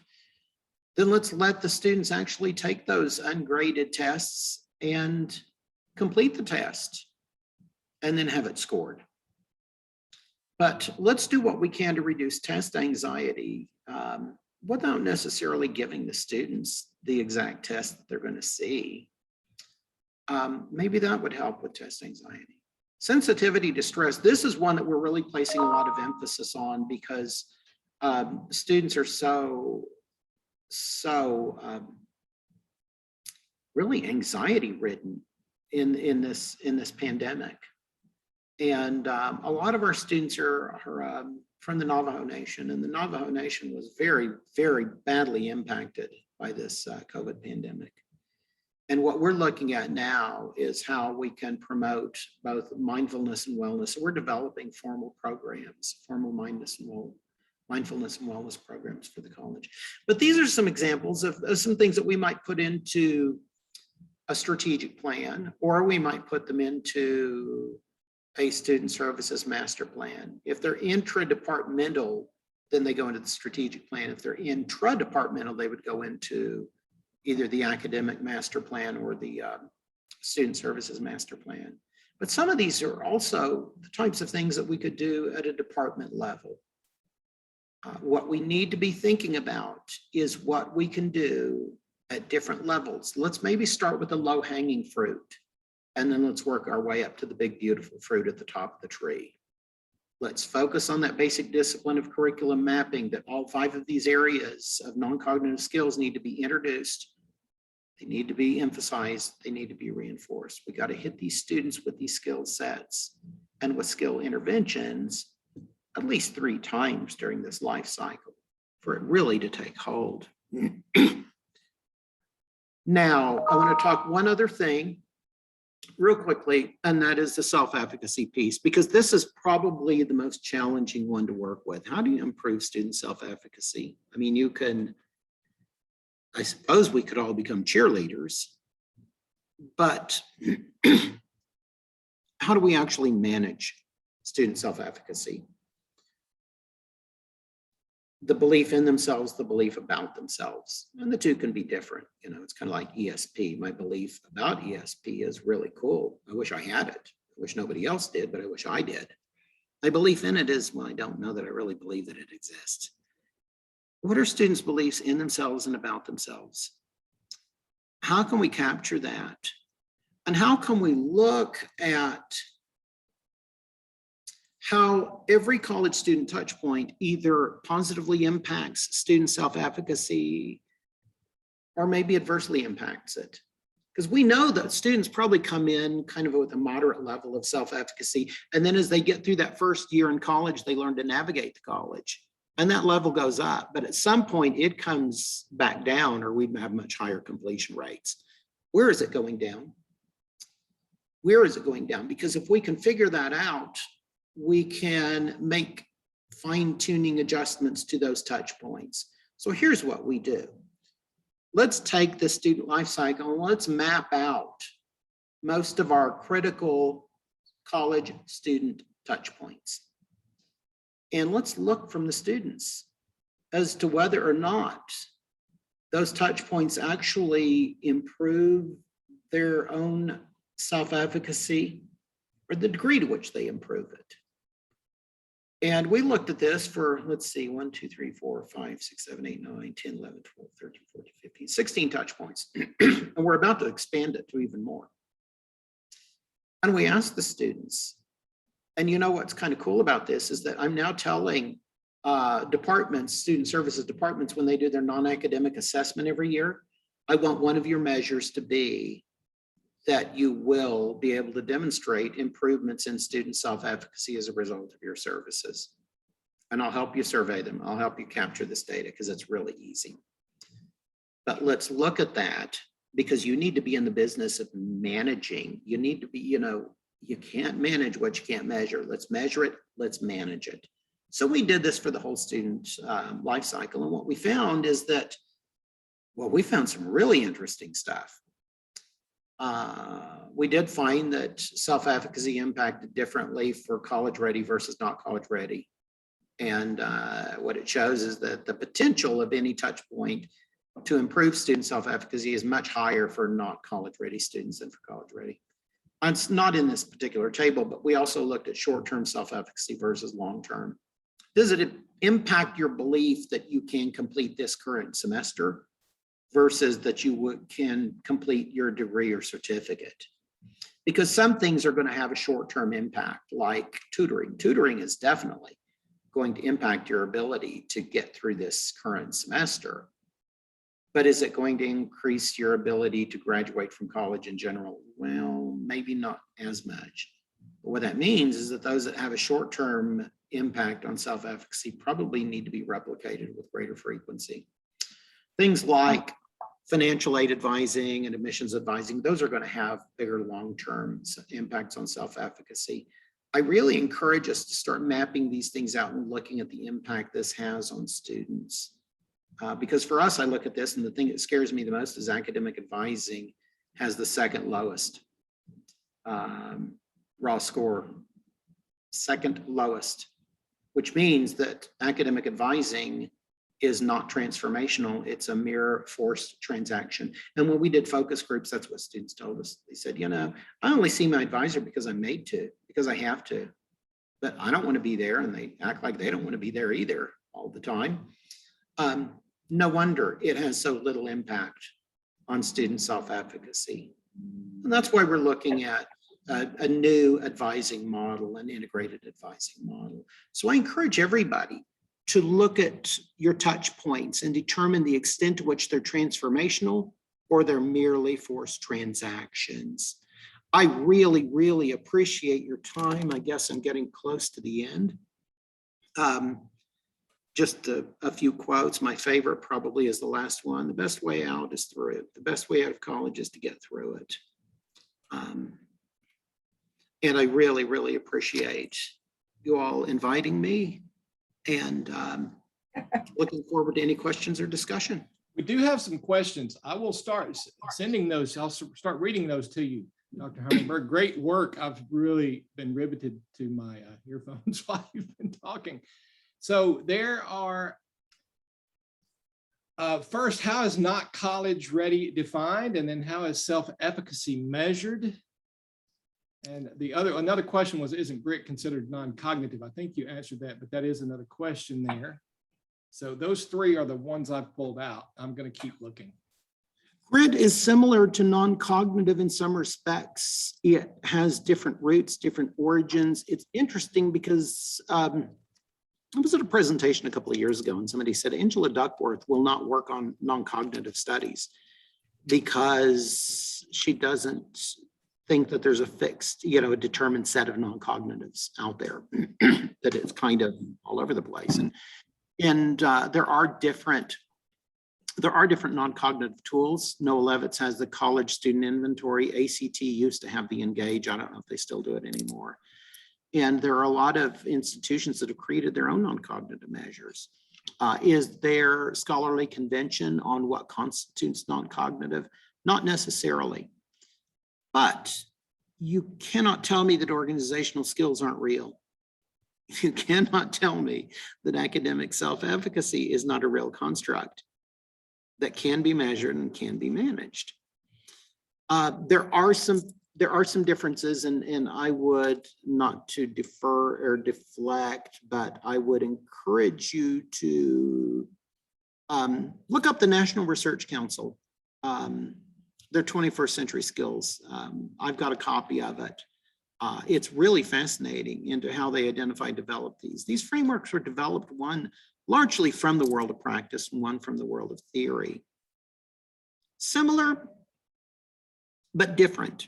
then let's let the students actually take those ungraded tests and complete the test and then have it scored. But let's do what we can to reduce test anxiety without necessarily giving the students the exact test that they're going to see. Maybe that would help with test anxiety. Sensitivity to stress. This is one that we're really placing a lot of emphasis on because students are so really anxiety ridden in this pandemic. And a lot of our students are from the Navajo Nation, and the Navajo Nation was very, very badly impacted by this COVID pandemic. And what we're looking at now is how we can promote both mindfulness and wellness. So we're developing formal programs, formal mindfulness and wellness programs for the college. But these are some examples of some things that we might put into a strategic plan, or we might put them into a student services master plan. If they're intra-departmental, then they go into the strategic plan. If they're intra-departmental, they would go into either the academic master plan or the student services master plan. But some of these are also the types of things that we could do at a department level. What we need to be thinking about is what we can do at different levels. Let's maybe start with the low-hanging fruit, and then let's work our way up to the big, beautiful fruit at the top of the tree. Let's focus on that basic discipline of curriculum mapping, that all 5 of these areas of non-cognitive skills need to be introduced. They need to be emphasized. They need to be reinforced. We got to hit these students with these skill sets and with skill interventions at least 3 times during this life cycle for it really to take hold. Now, I want to talk one other thing real quickly, and that is the self-efficacy piece, because this is probably the most challenging one to work with. How do you improve student self-efficacy? I mean, you can, I suppose we could all become cheerleaders, but how do we actually manage student self-efficacy? The belief in themselves, the belief about themselves, and the two can be different. You know, it's kind of like ESP. My belief about ESP is really cool. I wish I had it. I wish nobody else did, but I wish I did. My belief in it is, well, I don't know that I really believe that it exists. What are students' beliefs in themselves and about themselves? How can we capture that? And how can we look at how every college student touch point either positively impacts student self-efficacy or maybe adversely impacts it? Because we know that students probably come in kind of with a moderate level of self-efficacy, and then as they get through that first year in college, they learn to navigate the college, and that level goes up. But at some point it comes back down, or we have much higher completion rates. Where is it going down? Where is it going down? Because if we can figure that out, we can make fine-tuning adjustments to those touch points. So here's what we do. Let's take the student life cycle and let's map out most of our critical college student touch points. And let's look from the students as to whether or not those touch points actually improve their own self-efficacy or the degree to which they improve it. And we looked at this for, let's see, 1, 2, 3, 4, 5, 6, 7, 8, 9, 10, 11, 12, 13, 14, 15, 16 touch points. And we're about to expand it to even more. And we asked the students, and you know what's kind of cool about this is that I'm now telling departments, student services departments, when they do their non-academic assessment every year, I want one of your measures to be that you will be able to demonstrate improvements in student self-efficacy as a result of your services. And I'll help you survey them. I'll help you capture this data because it's really easy. But let's look at that, because you need to be in the business of managing. You need to be, you know, you can't manage what you can't measure. Let's measure it, let's manage it. So we did this for the whole student life cycle. And what we found is that, well, we found some really interesting stuff. We did find that self-efficacy impacted differently for college ready versus not college ready. And what it shows is that the potential of any touch point to improve student self-efficacy is much higher for not college ready students than for college ready. It's not in this particular table, but we also looked at short-term self-efficacy versus long-term. Does it impact your belief that you can complete this current semester versus that you can complete your degree or certificate? Because some things are going to have a short-term impact, like tutoring. Tutoring is definitely going to impact your ability to get through this current semester. But is it going to increase your ability to graduate from college in general? Well, maybe not as much. But what that means is that those that have a short-term impact on self-efficacy probably need to be replicated with greater frequency. Things like financial aid advising and admissions advising, those are going to have bigger long-term impacts on self-efficacy. I really encourage us to start mapping these things out and looking at the impact this has on students. Because for us, I look at this and the thing that scares me the most is academic advising has the second lowest raw score, second lowest, which means that academic advising is not transformational. It's a mere forced transaction. And when we did focus groups, that's what students told us. They said, you know, I only see my advisor because I'm made to, because I have to, but I don't want to be there. And they act like they don't want to be there either all the time. No wonder it has so little impact on student self-efficacy. And that's why we're looking at a new advising model, an integrated advising model. So I encourage everybody to look at your touch points and determine the extent to which they're transformational or they're merely forced transactions. I really, really appreciate your time. I guess I'm getting close to the end. Just a few quotes. My favorite probably is the last one. The best way out is through it. The best way out of college is to get through it. And I really, really appreciate you all inviting me, and looking forward to any questions or discussion. We do have some questions. I will start sending those. I'll start reading those to you, Dr. Hummingbird. Great work. I've really been riveted to my earphones while you've been talking. So there are, first, how is not college ready defined? And then how is self-efficacy measured? And another question was, isn't grit considered non-cognitive? I think you answered that, but that is another question there. So those three are the ones I've pulled out. I'm going to keep looking. Grit is similar to non-cognitive in some respects. It has different roots, different origins. It's interesting because I was at a presentation a couple of years ago and somebody said Angela Duckworth will not work on non-cognitive studies because she doesn't think that there's a fixed, a determined set of non-cognitives out there, that it's kind of all over the place. And there are different non-cognitive tools. Noah Levitz has the college student inventory. ACT used to have the Engage. I don't know if they still do it anymore. And there are a lot of institutions that have created their own non-cognitive measures. Is there scholarly convention on what constitutes non-cognitive? Not necessarily. But you cannot tell me that organizational skills aren't real. You cannot tell me that academic self-efficacy is not a real construct that can be measured and can be managed. There are some differences, and I would, not to defer or deflect, but I would encourage you to look up the National Research Council. Their 21st Century Skills. I've got a copy of it. It's really fascinating into how they identify and develop these. These frameworks were developed, one largely from the world of practice and one from the world of theory. Similar, but different.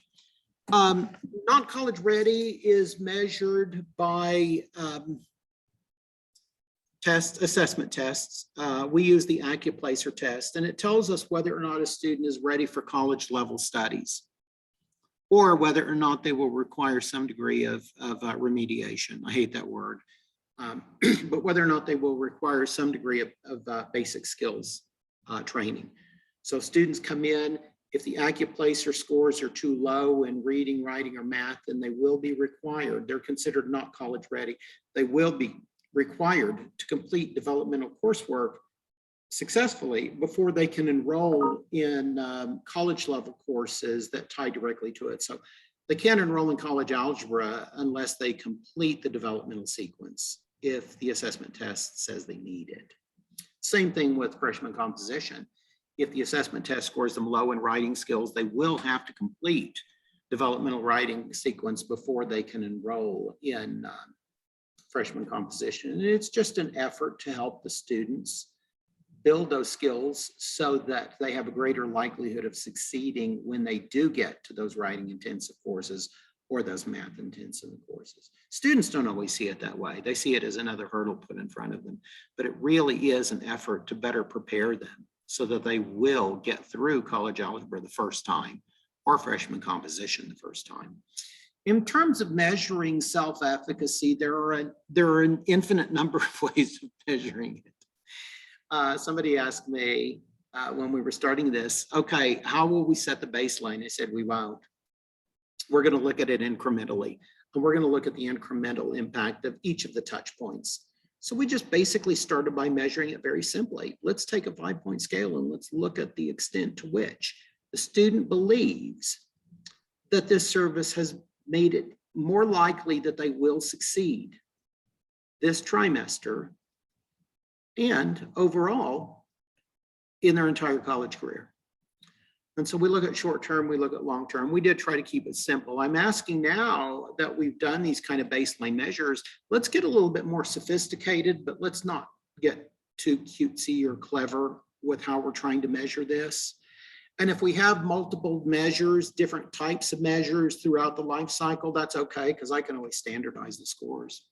Non-college ready is measured by assessment tests. We use the AccuPlacer test, and it tells us whether or not a student is ready for college level studies, or whether or not they will require some degree of remediation. I hate that word, but whether or not they will require some degree of basic skills training. So students come in, if the AccuPlacer scores are too low in reading, writing, or math, then they will be required. They're considered not college ready. They will be required to complete developmental coursework successfully before they can enroll in college level courses that tie directly to it. So they can't enroll in college algebra unless they complete the developmental sequence if the assessment test says they need it. Same thing with freshman composition. If the assessment test scores them low in writing skills, they will have to complete developmental writing sequence before they can enroll in freshman composition. And it's just an effort to help the students build those skills so that they have a greater likelihood of succeeding when they do get to those writing intensive courses or those math intensive courses. Students don't always see it that way. They see it as another hurdle put in front of them, but it really is an effort to better prepare them so that they will get through college algebra the first time or freshman composition the first time. In terms of measuring self-efficacy, there are an infinite number of ways of measuring it. Somebody asked me when we were starting this, okay, how will we set the baseline? I said, we won't. We're going to look at it incrementally, and we're going to look at the incremental impact of each of the touch points. So we just basically started by measuring it very simply. Let's take a 5-point scale and let's look at the extent to which the student believes that this service has made it more likely that they will succeed this trimester and overall in their entire college career. And so we look at short term, we look at long term. We did try to keep it simple. I'm asking now that we've done these kind of baseline measures, let's get a little bit more sophisticated, but let's not get too cutesy or clever with how we're trying to measure this. And if we have multiple measures, different types of measures throughout the life cycle, that's okay, because I can always standardize the scores.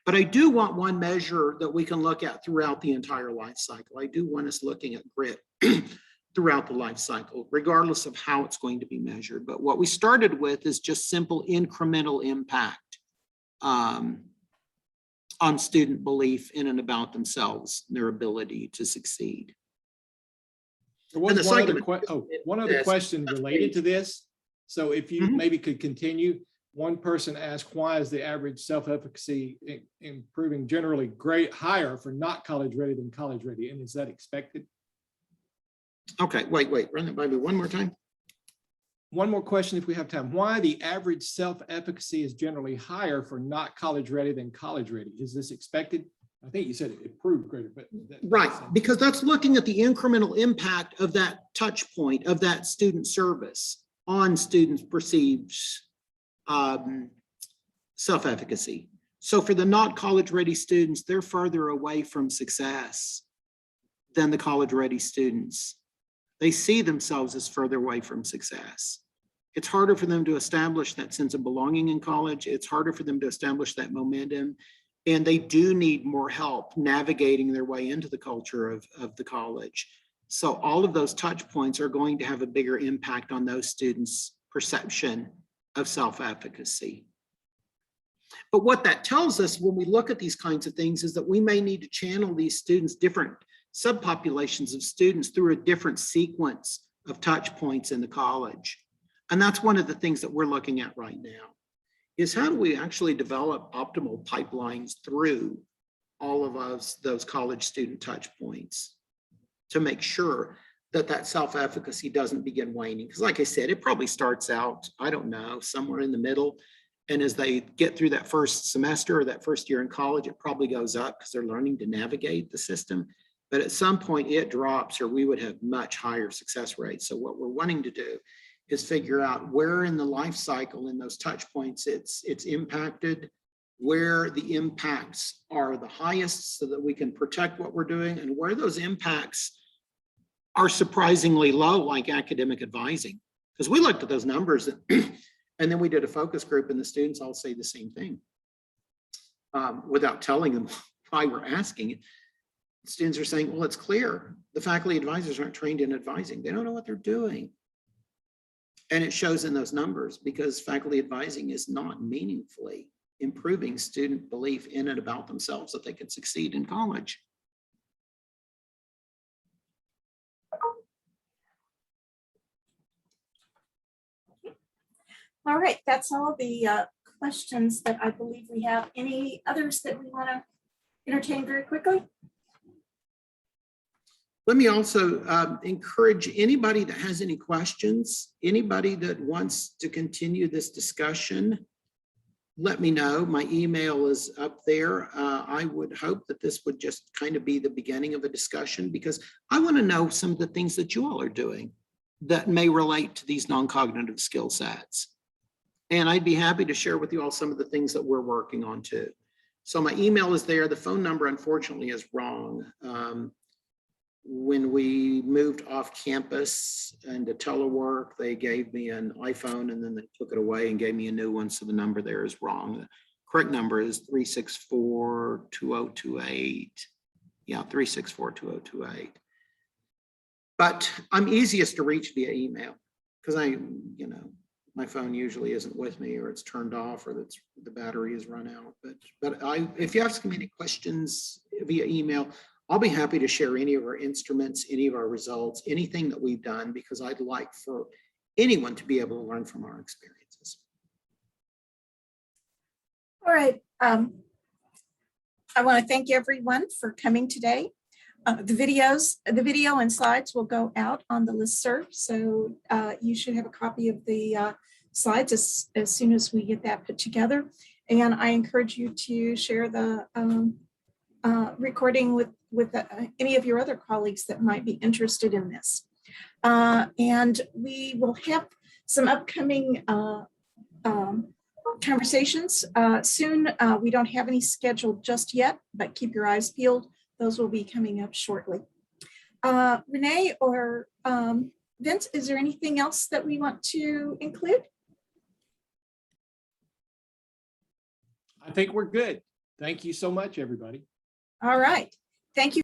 But I do want one measure that we can look at throughout the entire life cycle. I do want us looking at grit throughout the life cycle, regardless of how it's going to be measured. But what we started with is just simple incremental impact on student belief in and about themselves, their ability to succeed. There was one other question related to this. So if you maybe could continue, one person asked, why is the average self-efficacy improving generally higher for not college ready than college ready? And is that expected? Okay, wait, run that by me one more time. One more question if we have time. Why the average self-efficacy is generally higher for not college ready than college ready? Is this expected? I think you said it improved greater, but right, because that's looking at the incremental impact of that touch point of that student service on students' perceived self-efficacy. So for the not college ready students, they're further away from success than the college ready students. They see themselves as further away from success. It's harder for them to establish that sense of belonging in college. It's harder for them to establish that momentum. And they do need more help navigating their way into the culture of the college. So all of those touch points are going to have a bigger impact on those students' perception of self-efficacy. But what that tells us when we look at these kinds of things is that we may need to channel these students, different subpopulations of students, through a different sequence of touch points in the college. And that's one of the things that we're looking at right now, is how do we actually develop optimal pipelines through all of those college student touch points to make sure that that self-efficacy doesn't begin waning. Because like I said, it probably starts out, I don't know, somewhere in the middle. And as they get through that first semester or that first year in college, it probably goes up because they're learning to navigate the system. But at some point it drops, or we would have much higher success rates. So what we're wanting to do is figure out where in the life cycle in those touch points it's impacted, where the impacts are the highest so that we can protect what we're doing, and where those impacts are surprisingly low, like academic advising. Because we looked at those numbers and then we did a focus group, and the students all say the same thing without telling them why we're asking it. Students are saying, well, it's clear. The faculty advisors aren't trained in advising. They don't know what they're doing. And it shows in those numbers because faculty advising is not meaningfully improving student belief in and about themselves that they could succeed in college. All right, that's all the questions that I believe we have. Any others that we want to entertain very quickly? Let me also encourage anybody that has any questions, anybody that wants to continue this discussion, let me know. My email is up there. I would hope that this would just kind of be the beginning of a discussion, because I want to know some of the things that you all are doing that may relate to these non-cognitive skill sets. And I'd be happy to share with you all some of the things that we're working on too. So my email is there. The phone number, unfortunately, is wrong. When we moved off campus and to telework, they gave me an iPhone and then they took it away and gave me a new one. So the number there is wrong. The correct number is 364-2028. Yeah, 364-2028. But I'm easiest to reach via email because my phone usually isn't with me, or it's turned off, or the battery is run out. But if you ask me any questions via email, I'll be happy to share any of our instruments, any of our results, anything that we've done, because I'd like for anyone to be able to learn from our experiences. All right. I want to thank everyone for coming today. The video and slides will go out on the listserv, so you should have a copy of the slides as soon as we get that put together. And I encourage you to share the recording with any of your other colleagues that might be interested in this. And we will have some upcoming conversations soon. We don't have any scheduled just yet, but keep your eyes peeled. Those will be coming up shortly. Renee or Vince, is there anything else that we want to include? I think we're good. Thank you so much, everybody. All right. Thank you.